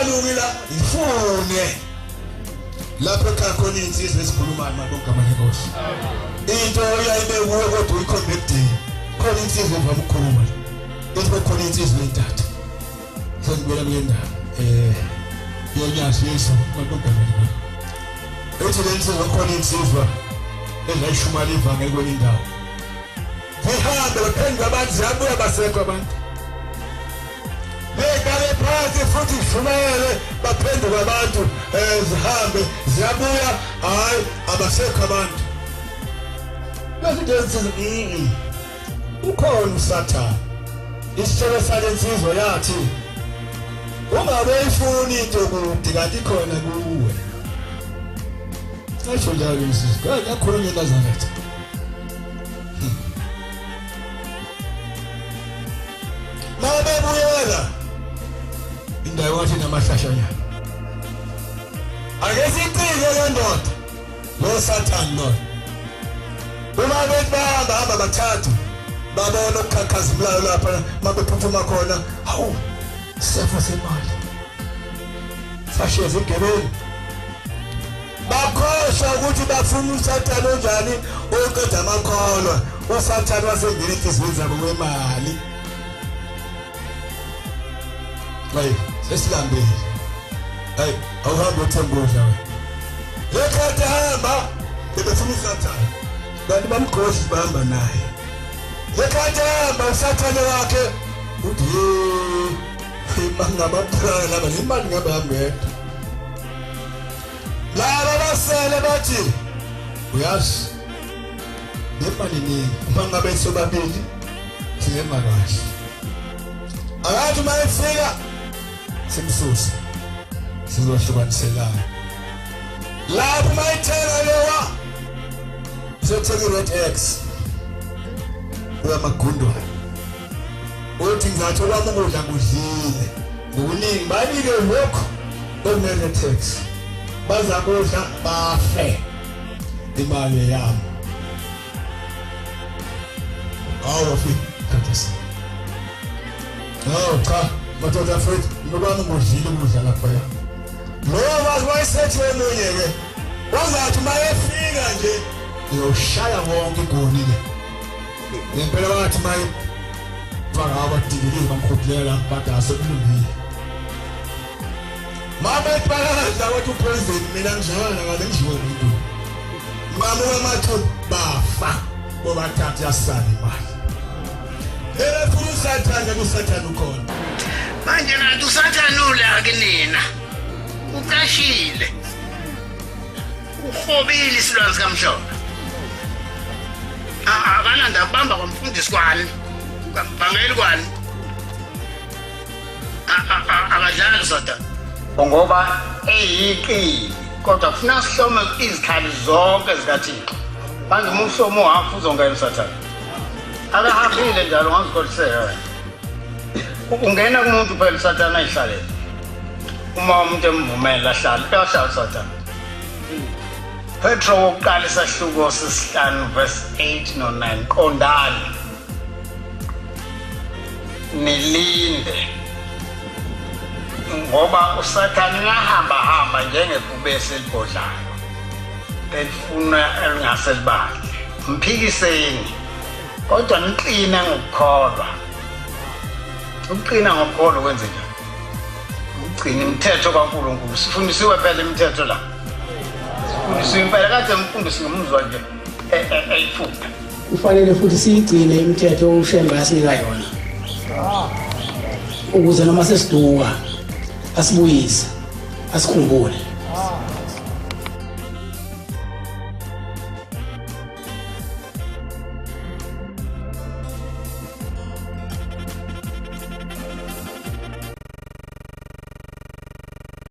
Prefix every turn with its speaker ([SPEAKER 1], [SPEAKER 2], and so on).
[SPEAKER 1] Malungila ifune lapho khona insizwe esikhulumayo mabonke amanenkosi into oyayibe kuwe kodwa uyikhonecting khona insizwe evama ukukhuluma bese khona insizwe entathu sengibela kulendaba yonyazi yesu mabonke amanenkosi ethi lensizwe khona insizwe ezayishumala ivangeli kwenye indawo zihambe baphenduka abantu ziyabuya basekho abantu bekale phansi futhi shumele baphenduka abantu zihambe ziyabuya hayi abasekho abantu lesidensi ukhona uSathane isitshele salensizwe yathi ungabe ifuni into kude kanti khona kuwe Ayisho njalo insizwe yakhulunywa eNazaretha Mabebuyela indawo wathi namahlashanyana ake siqike le ndoda lo Sathane lo uma behamba bathathu babona ukukhakhazimulayo lapha mabephuthuma khona hawu sefo semali sasheze igebeni bakhohlwa ukuthi bafuna uSathane onjani oqeda amakholwa uSathane wasengena inhliziyo zabo kwemali hayi sesilambile hayi awuhambe uthembudla wena lekhathi hamba befuna uSathane bantu bamkhosi bahamba naye lekhathi hamba uSathane wakhe uthi mangabaphala laba imali ngabe hambethu laba basele bathi uyazi nemali ningi uma ngabe sobabili singema kahle akathi mayefika simsusa sizohlukaniselana lapho mayithela lewa sothenga red x uyamagundo uthi ngizathi kwami ukudla kudlile ngokuningi banike lokho okune tax baza kudla bafe imali yami fika cha madoda futhi ngoba ngudlile ukudla lapha lo wayesethi wemunye ke wazathi mayefika nje uyoshaya wonke igonile ngempela bathi maye bangaba digili bamkhuplela badase kulungile mama epalaza wathi upresident mina ngizwana ngale ngijiwe umuntu mama wamathu bafa bobathatha yasala imali efuna uSathane ukhona manje nathi uSathane ula kunina uqashile uhobile isilwanzi kaMhlophe akananda bamba kwamfundisi kwani bangeli kwani akadlala uSathane ngoba eyiqili kodwa kufuna sihlome izikhali zonke zikaThixo manje umhlomo wakho uzongena uSathane akahambile njalo ngazikholiseka wena ungena kumuntu phela uSathane ayihlalele uma umuntu emvumela ahlala uyahlala uSathane Petro wokuqala isahluko sesihlanu verse 8 no 9 qondani nilinde ngoba uSathane ngahamba njengebhubesi elibhodlayo elifuna elingaselibali mphikiseni kodwa niqina ngokukholwa ukuqina ngokukholwa kwenze njani ugcina imithetho kaNkulunkulu sifundisiwe phela imithetho la sifundisiwe impela kade umfundisi ngomuzwa nje eyiphupha
[SPEAKER 2] kufanele futhi siyigcine imithetho uShemba asinika yona ukuze noma sesiduka asibuyise asikhumbule